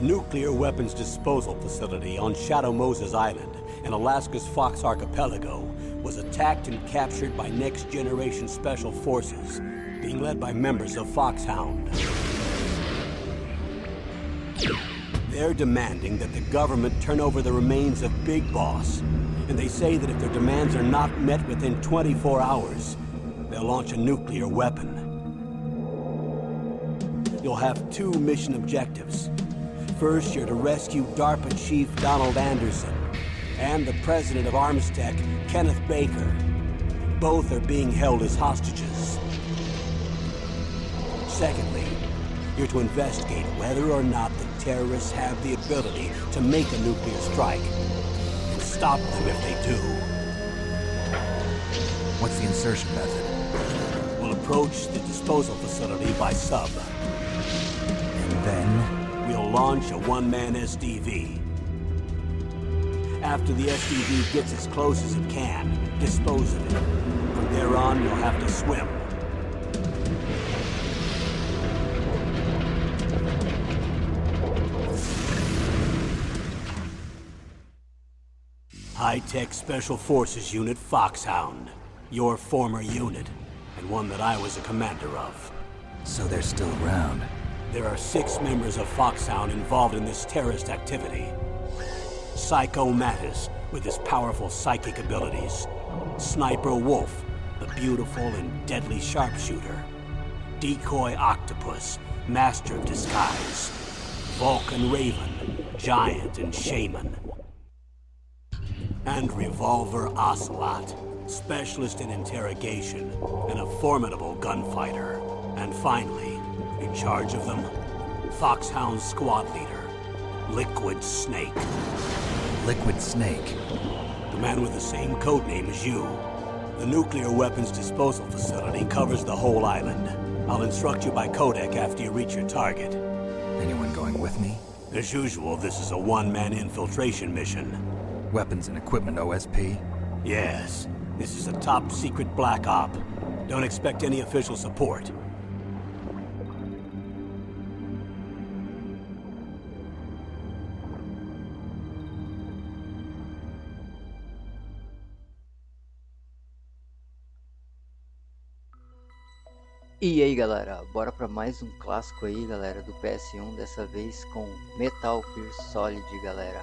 nuclear weapons disposal facility on Shadow Moses Island in Alaska's Fox Archipelago was attacked and captured by next-generation special forces, being led by members of FoxHound. They're demanding that the government turn over the remains of Big Boss, and they say that if their demands are not met within 24 hours, they'll launch a nuclear weapon. You'll have two mission objectives. First, you're to rescue DARPA Chief Donald Anderson and the president of Armstech, Kenneth Baker. Both are being held as hostages. Secondly, you're to investigate whether or not the terrorists have the ability to make a nuclear strike, and stop them if they do. What's the insertion method? We'll approach the disposal facility by sub. And then? We'll launch a one-man SDV. After the SDV gets as close as it can, dispose of it. From there on, you'll have to swim. High-tech Special Forces Unit FoxHound. Your former unit, and one that I was a commander of. So they're still around. There are 6 members of FoxHound involved in this terrorist activity. Psycho Mattis, with his powerful psychic abilities. Sniper Wolf, the beautiful and deadly sharpshooter. Decoy Octopus, master of disguise. Vulcan Raven, giant and shaman. And Revolver Ocelot, specialist in interrogation and a formidable gunfighter. And finally, in charge of them, FoxHound squad leader, Liquid Snake. Liquid Snake? The man with the same codename as you. The nuclear weapons disposal facility covers the whole island. I'll instruct you by codec after you reach your target. Anyone going with me? As usual, this is a one-man infiltration mission. Weapons and equipment OSP? Yes. This is a top-secret black op. Don't expect any official support. E aí galera, bora pra mais um clássico aí galera do PS1, dessa vez com Metal Gear Solid galera.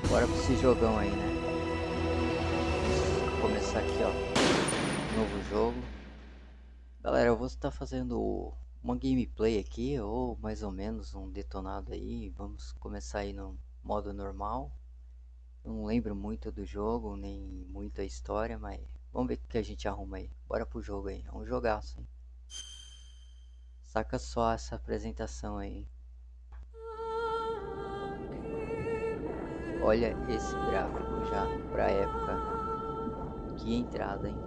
Bora pra esse jogão aí, né? Vamos começar aqui ó, novo jogo. Galera, eu vou estar fazendo uma gameplay aqui, ou mais ou menos um detonado aí. Vamos começar aí no modo normal. Não lembro muito do jogo, nem muita história, mas vamos ver o que a gente arruma aí. Bora pro jogo aí, é um jogaço, hein? Saca só essa apresentação aí. Olha esse gráfico já pra época. Que entrada, hein?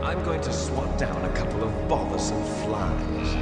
I'm going to swat down a couple of bothersome flies.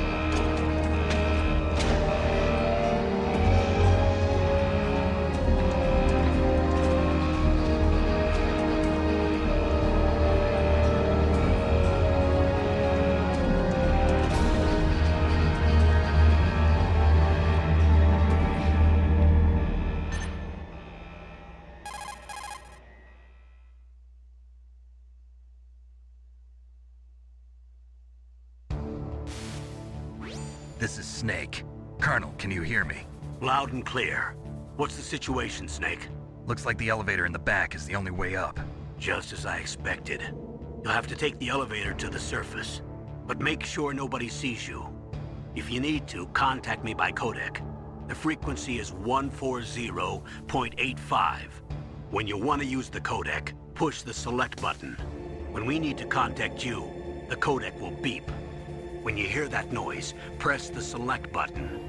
This is Snake. Colonel, can you hear me? Loud and clear. What's the situation, Snake? Looks like the elevator in the back is the only way up. Just as I expected. You'll have to take the elevator to the surface. But make sure nobody sees you. If you need to, contact me by codec. The frequency is 140.85. When you want to use the codec, push the select button. When we need to contact you, the codec will beep. When you hear that noise, press the select button.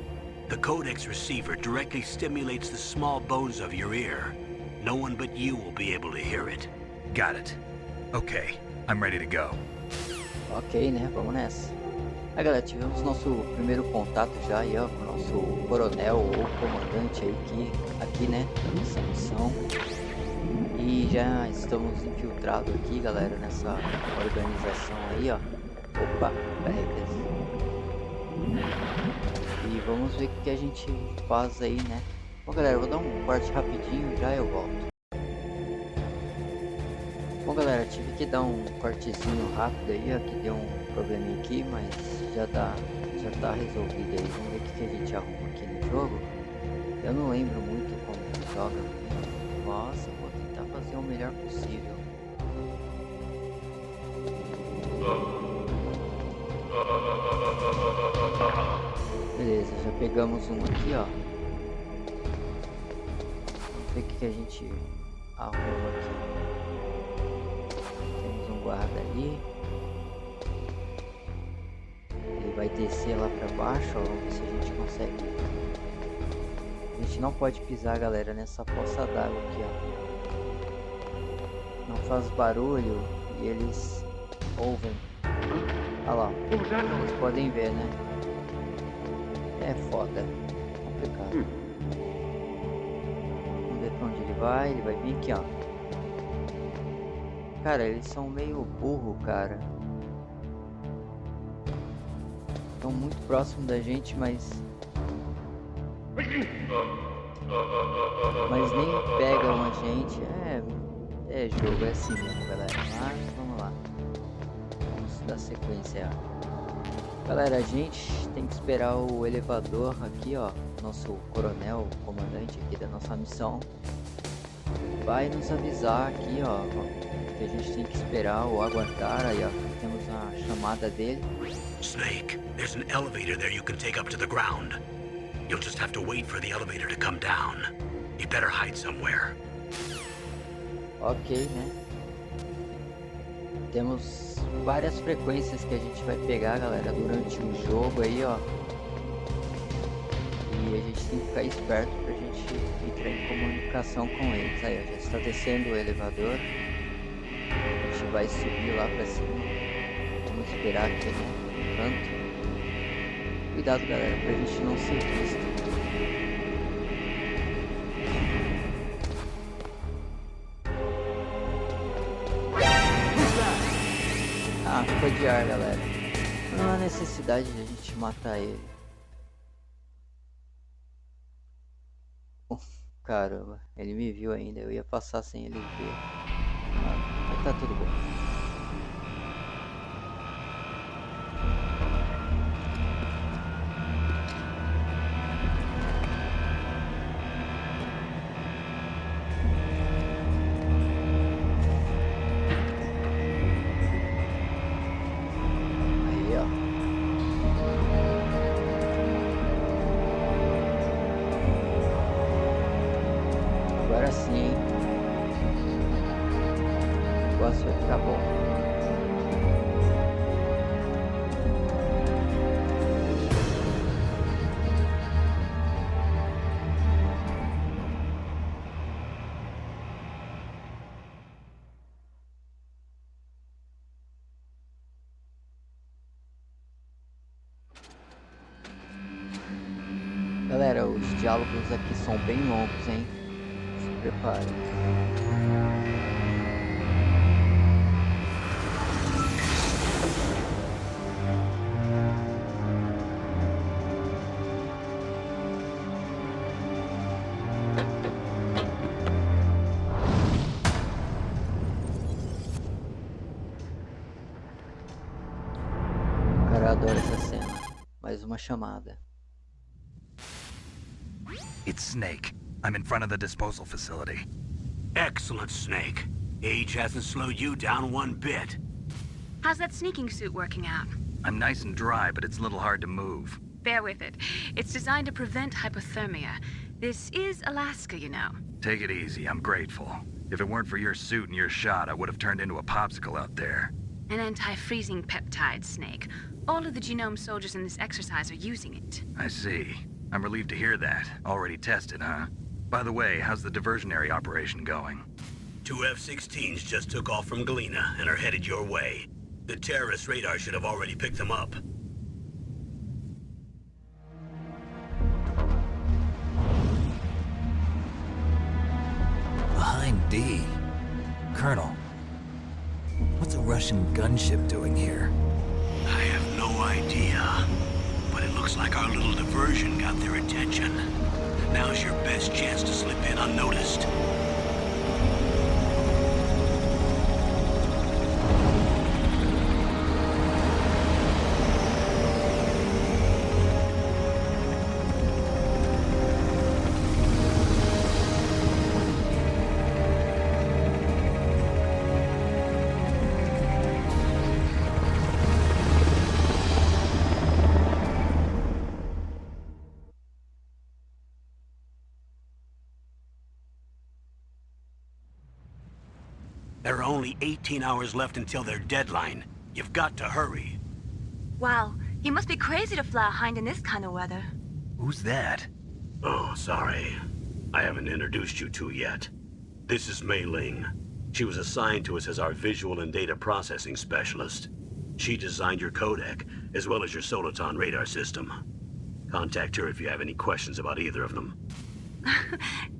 The codex receiver directly stimulates the small bones of your ear. No one but you will be able to hear it. Got it. Okay, I'm ready to go. Ok, né? Vamos nessa. Aí, galera, tivemos nosso primeiro contato já aí, ó, com o nosso coronel ou comandante aí aqui, né, da nossa missão. E já estamos infiltrados aqui, galera, nessa organização aí, ó. Opa, peraí. E vamos ver o que a gente faz aí, né? Bom, galera, eu vou dar um corte rapidinho, já eu volto. Bom, galera, tive que dar um cortezinho rápido aí, ó, que deu um probleminha aqui, mas já tá resolvido aí. Vamos ver o que a gente arruma aqui no jogo. Eu não lembro muito como que joga. Nossa, vou tentar fazer o melhor possível. Beleza, já pegamos um aqui, ó. Vamos ver o que a gente arruma aqui. Temos um guarda ali. Ele vai descer lá pra baixo, ó. Vamos ver se a gente consegue. A gente não pode pisar, galera, nessa poça d'água aqui, ó. Não faz barulho e eles ouvem. Olha lá, vocês podem ver, né? É foda, complicado. Vamos ver pra onde ele vai vir aqui, ó. Cara, eles são meio burro, cara. Estão muito próximo da gente, mas nem pegam a gente. É jogo, é assim mesmo, galera. Mas vamos lá. Vamos dar sequência. Galera, a gente tem que esperar o elevador aqui, ó. Nosso coronel, o comandante aqui da nossa missão, vai nos avisar aqui, ó, que a gente tem que esperar ou aguardar. Aí, ó, temos a chamada dele. Snake, there's an elevator there you can take up to the ground. You'll just have to wait for the elevator to come down. You better hide somewhere. Ok, né? Temos várias frequências que a gente vai pegar, galera, durante o jogo aí, ó. E a gente tem que ficar esperto pra gente entrar em comunicação com eles. Aí, ó, já está descendo o elevador. A gente vai subir lá pra cima. Vamos esperar aqui no canto. Cuidado, galera, pra gente não ser visto. Ah, ficou de ar, galera. Não há necessidade de a gente matar ele. Caramba, ele me viu ainda. Eu ia passar sem ele ver. Mas tá tudo bem. Agora sim, hein? O negócio vai ficar bom. Galera, os diálogos aqui são bem longos, hein? Prepare. O cara adora essa cena. Mais uma chamada. It's Snake. I'm in front of the disposal facility. Excellent, Snake. Age hasn't slowed you down one bit. How's that sneaking suit working out? I'm nice and dry, but it's a little hard to move. Bear with it. It's designed to prevent hypothermia. This is Alaska, you know. Take it easy, I'm grateful. If it weren't for your suit and your shot, I would have turned into a popsicle out there. An anti-freezing peptide, Snake. All of the genome soldiers in this exercise are using it. I see. I'm relieved to hear that. Already tested, huh? By the way, how's the diversionary operation going? 2 F-16s just took off from Galena and are headed your way. The terrorist radar should have already picked them up. Behind D. Colonel, what's a Russian gunship doing here? I have no idea, but it looks like our little diversion got their attention. Now's your best chance to slip in unnoticed. There are only 18 hours left until their deadline. You've got to hurry. Wow, he must be crazy to fly a hind in this kind of weather. Who's that? Oh, sorry. I haven't introduced you to yet. This is Mei Ling. She was assigned to us as our visual and data processing specialist. She designed your codec, as well as your Soliton radar system. Contact her if you have any questions about either of them.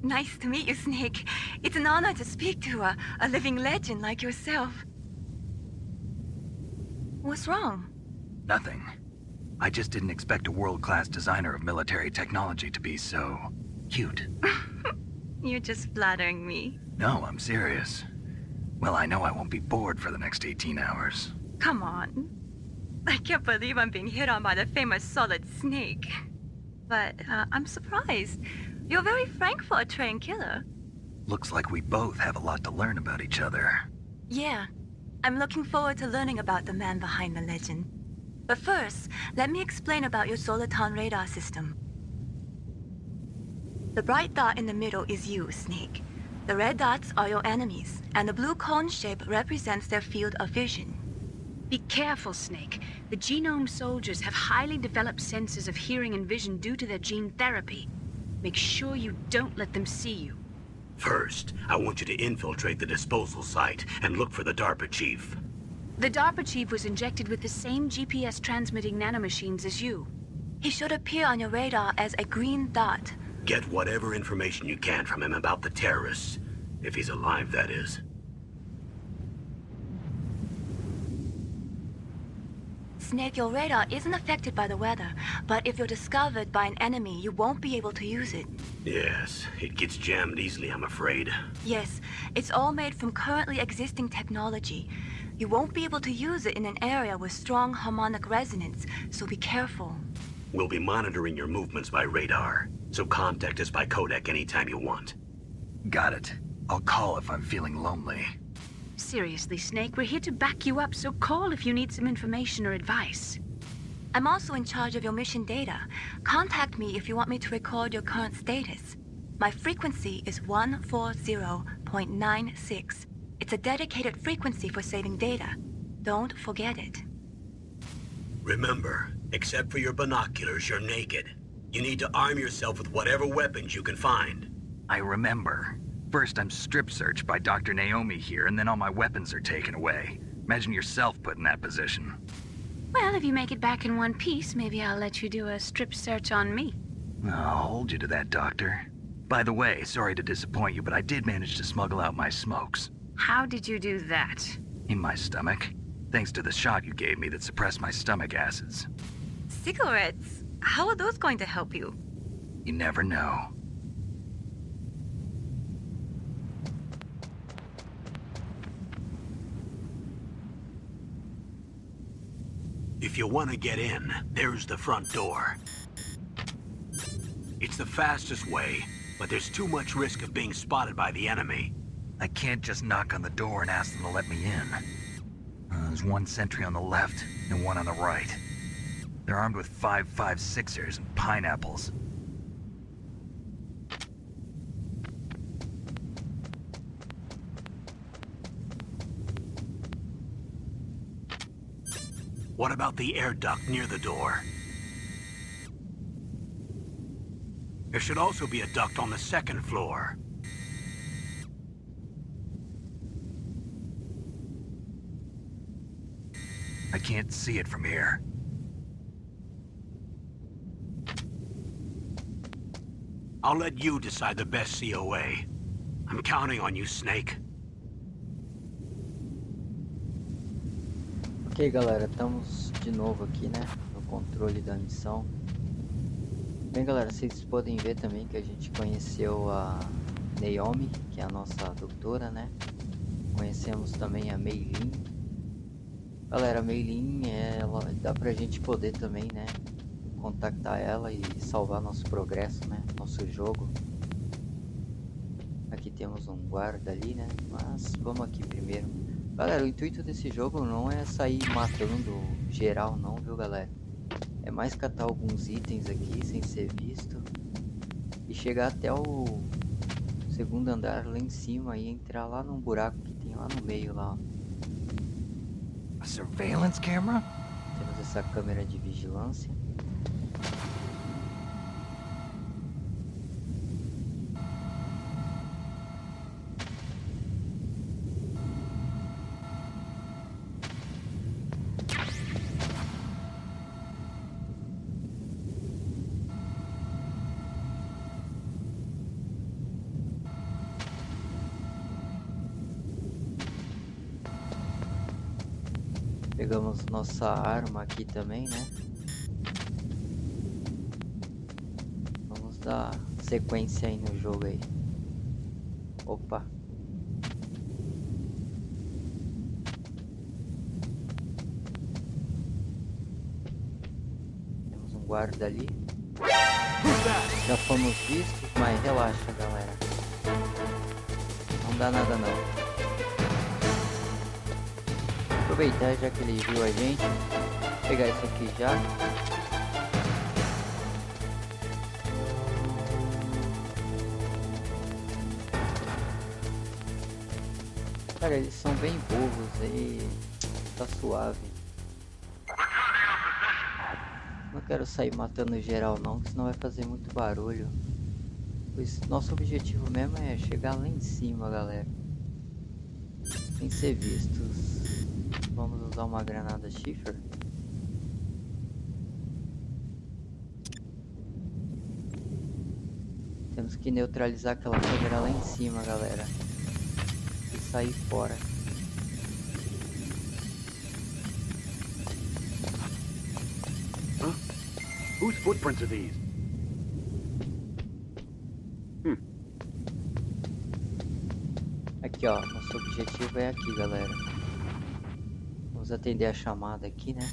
Nice to meet you, Snake. It's an honor to speak to a living legend like yourself. What's wrong? Nothing. I just didn't expect a world-class designer of military technology to be so cute. You're just flattering me. No, I'm serious. Well, I know I won't be bored for the next 18 hours. Come on. I can't believe I'm being hit on by the famous Solid Snake. But I'm surprised. You're very frank for a trained killer. Looks like we both have a lot to learn about each other. Yeah. I'm looking forward to learning about the man behind the legend. But first, let me explain about your Soliton radar system. The bright dot in the middle is you, Snake. The red dots are your enemies, and the blue cone shape represents their field of vision. Be careful, Snake. The genome soldiers have highly developed senses of hearing and vision due to their gene therapy. Make sure you don't let them see you. First, I want you to infiltrate the disposal site and look for the DARPA chief. The DARPA chief was injected with the same GPS transmitting nanomachines as you. He should appear on your radar as a green dot. Get whatever information you can from him about the terrorists. If he's alive, that is. Snake, your radar isn't affected by the weather, but if you're discovered by an enemy, you won't be able to use it. Yes, it gets jammed easily, I'm afraid. Yes, it's all made from currently existing technology. You won't be able to use it in an area with strong harmonic resonance, so be careful. We'll be monitoring your movements by radar, so contact us by codec anytime you want. Got it. I'll call if I'm feeling lonely. Seriously, Snake, we're here to back you up, so call if you need some information or advice. I'm also in charge of your mission data. Contact me if you want me to record your current status. My frequency is 140.96. It's a dedicated frequency for saving data. Don't forget it. Remember, except for your binoculars, you're naked. You need to arm yourself with whatever weapons you can find. I remember. First, I'm strip searched by Dr. Naomi here, and then all my weapons are taken away. Imagine yourself put in that position. Well, if you make it back in one piece, maybe I'll let you do a strip search on me. I'll hold you to that, Doctor. By the way, sorry to disappoint you, but I did manage to smuggle out my smokes. How did you do that? In my stomach. Thanks to the shot you gave me that suppressed my stomach acids. Cigarettes? How are those going to help you? You never know. If you want to get in, there's the front door. It's the fastest way, but there's too much risk of being spotted by the enemy. I can't just knock on the door and ask them to let me in. There's one sentry on the left and one on the right. They're armed with 5.56ers and pineapples. What about the air duct near the door? There should also be a duct on the second floor. I can't see it from here. I'll let you decide the best COA. I'm counting on you, Snake. Ok, galera, estamos de novo aqui, né, no controle da missão. Bem, galera, vocês podem ver também que a gente conheceu a Naomi, que é a nossa doutora, né. Conhecemos também a Meilin. Galera, a Meilin, ela dá pra gente poder também, né, contactar ela e salvar nosso progresso, né, nosso jogo. Aqui temos um guarda ali, né, mas vamos aqui primeiro. Galera, o intuito desse jogo não é sair matando geral não, viu, galera? É mais catar alguns itens aqui sem ser visto e chegar até o segundo andar lá em cima e entrar lá num buraco que tem lá no meio lá, ó. A surveillance camera? Temos essa câmera de vigilância. Pegamos nossa arma aqui também, né? Vamos dar sequência aí no jogo aí. Opa. Temos um guarda ali. Já fomos vistos, mas relaxa, galera. Não dá nada não. Aproveitar já que ele viu a gente, pegar isso aqui já. Cara, eles são bem burros aí, tá suave. Não quero sair matando geral não, senão vai fazer muito barulho. Pois nosso objetivo mesmo é chegar lá em cima, galera, sem ser vistos. Vamos usar uma granada chifre. Temos que neutralizar aquela câmera lá em cima, galera, e sair fora. Huh? Whose footprints are these? Aqui, ó, nosso objetivo é aqui, galera. Vamos atender a chamada aqui, né?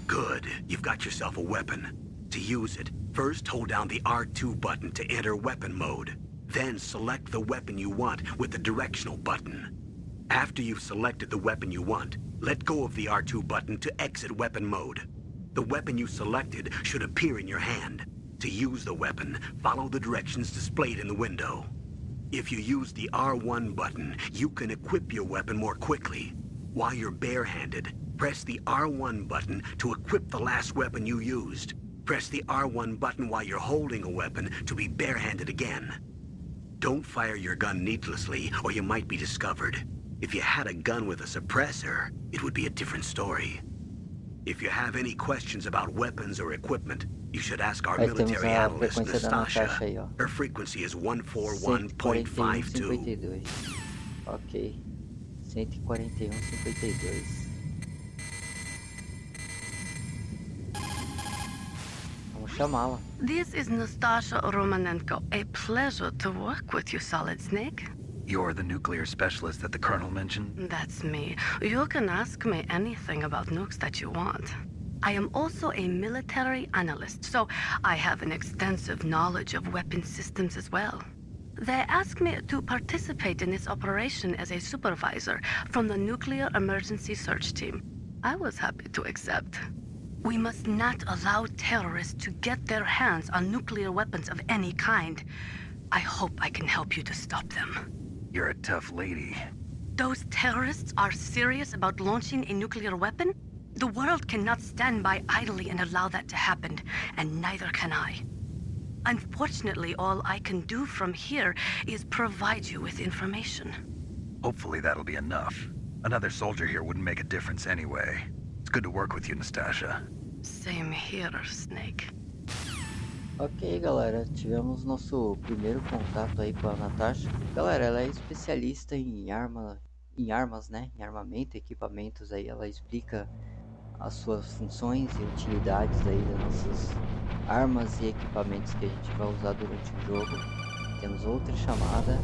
Good. You've got yourself a weapon. To use it, first hold down the R2 button to enter weapon mode. Then select the weapon you want with the directional button. After you've selected the weapon you want, let go of the R2 button to exit weapon mode. The weapon you selected should appear in your hand. To use the weapon, follow the directions displayed in the window. If you use the R1 button, you can equip your weapon more quickly. While you're barehanded, press the R1 button to equip the last weapon you used. Press the R1 button while you're holding a weapon to be barehanded again. Don't fire your gun needlessly, or you might be discovered. If you had a gun with a suppressor, it would be a different story. If you have any questions about weapons or equipment, you should ask our Aí temos military a analyst, frequência da Natasha Nastasha. aí, ó. Her frequency is 141.52. 141,52. Ok. 141,52. Vamos chamá-la. This is Nastasha Romanenko. A pleasure to work with you, Solid Snake. You're the nuclear specialist that the Colonel mentioned? That's me. You can ask me anything about nukes that you want. I am also a military analyst, so I have an extensive knowledge of weapon systems as well. They asked me to participate in this operation as a supervisor from the Nuclear Emergency Search Team. I was happy to accept. We must not allow terrorists to get their hands on nuclear weapons of any kind. I hope I can help you to stop them. You're a tough lady. Those terrorists are serious about launching a nuclear weapon? The world cannot stand by idly and allow that to happen, and neither can I. Unfortunately, all I can do from here is provide you with information. Hopefully that'll be enough. Another soldier here wouldn't make a difference anyway. It's good to work with you, Nastasha. Same here, Snake. Ok, galera, tivemos nosso primeiro contato aí com a Natasha. Galera, ela é especialista em armas, né? Em armamento, equipamentos aí. Ela explica as suas funções e utilidades aí das nossas armas e equipamentos que a gente vai usar durante o jogo. Temos outra chamada.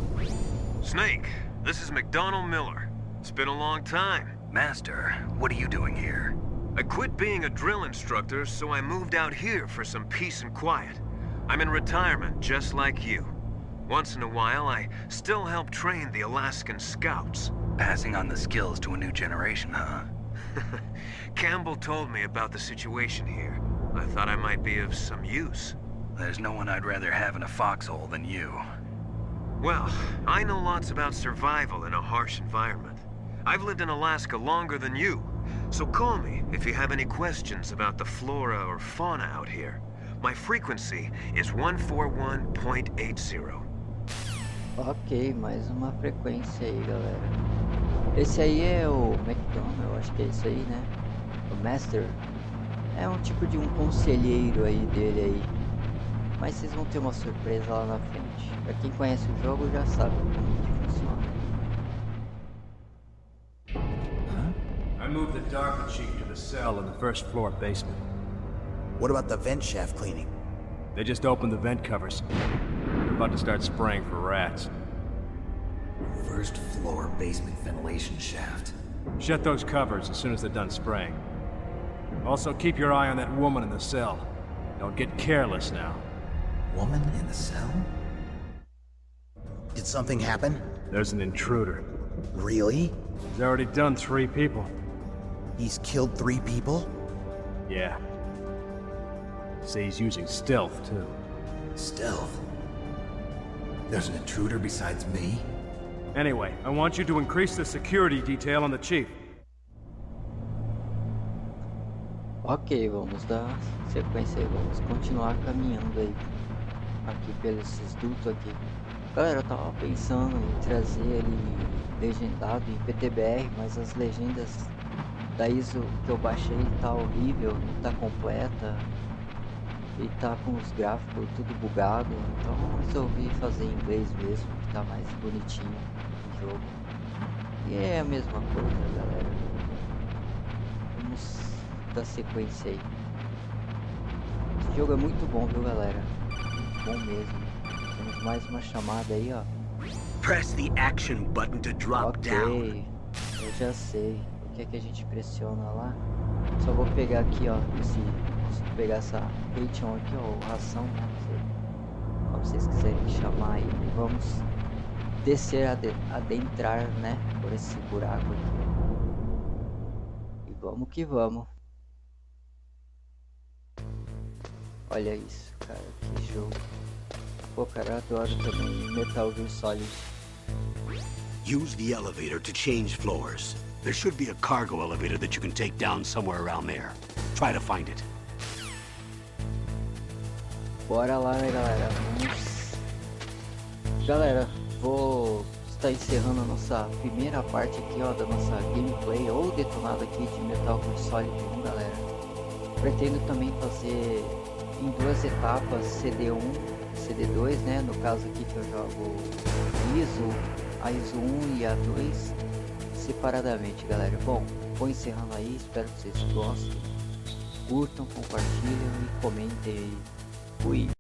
Snake, this is McDonald Miller. It's been a long time. Master, what are you doing here? I quit being a drill instructor, so I moved out here for some peace and quiet. I'm in retirement, just like you. Once in a while, I still help train the Alaskan Scouts. Passing on the skills to a new generation, huh? Campbell told me about the situation here. I thought I might be of some use. There's no one I'd rather have in a foxhole than you. Well, I know lots about survival in a harsh environment. I've lived in Alaska longer than you, so call me if you have any questions about the flora or fauna out here. My frequency is 141.80. Ok, mais uma frequência aí, galera. Esse aí é o McDonald, eu acho que é isso aí, né? O Master. É um tipo de um conselheiro aí dele aí. Mas vocês vão ter uma surpresa lá na frente. Pra quem conhece o jogo já sabe como que funciona. I moved the Dark Chief to the cell in the first floor basement. What about the vent shaft cleaning? They just opened the vent covers. They're about to start spraying for rats. First floor basement ventilation shaft. Shut those covers as soon as they're done spraying. Also, keep your eye on that woman in the cell. Don't get careless now. Woman in the cell? Did something happen? There's an intruder. Really? He's already done 3 people. He's killed 3 people? Yeah. Say he's using stealth, too. Stealth? There's an intruder besides me? Anyway, I want you to increase the security detail on the chief. Ok, vamos dar sequência aí, vamos continuar caminhando aí aqui pelos dutos aqui. Galera, eu tava pensando em trazer ele legendado em PTBR, mas as legendas da ISO que eu baixei tá horrível, não tá completa e tá com os gráficos tudo bugado, então eu resolvi fazer em inglês mesmo, que tá mais bonitinho o jogo. E é a mesma coisa, galera. Vamos da sequência aí. Esse jogo é muito bom, viu, galera? Muito bom mesmo. Temos mais uma chamada aí, ó. Press the action button to drop down. Ok, eu já sei. O que é que a gente pressiona lá? Só vou pegar aqui, ó. Posso pegar essa Patreon aqui, ó. Ração, né? Como vocês quiserem me chamar aí. Vamos descer, adentrar, né? Por esse buraco aqui. E vamos que vamos. Olha isso, cara, que jogo. Pô, cara, eu adoro também Metal Gear Solid. Use the elevator to change floors. There should be a cargo elevator that you can take down somewhere around there. Try to find it. Bora lá, né, galera? Vamos. Galera, vou estar encerrando a nossa primeira parte aqui, ó, da nossa gameplay ou detonado aqui de Metal Gear Solid 1, galera. Pretendo também fazer em 2 etapas, CD1 e CD2, né? No caso aqui que eu jogo a ISO 1 e a 2 separadamente, galera. Bom, vou encerrando aí, espero que vocês gostem, curtam, compartilhem e comentem aí. Fui!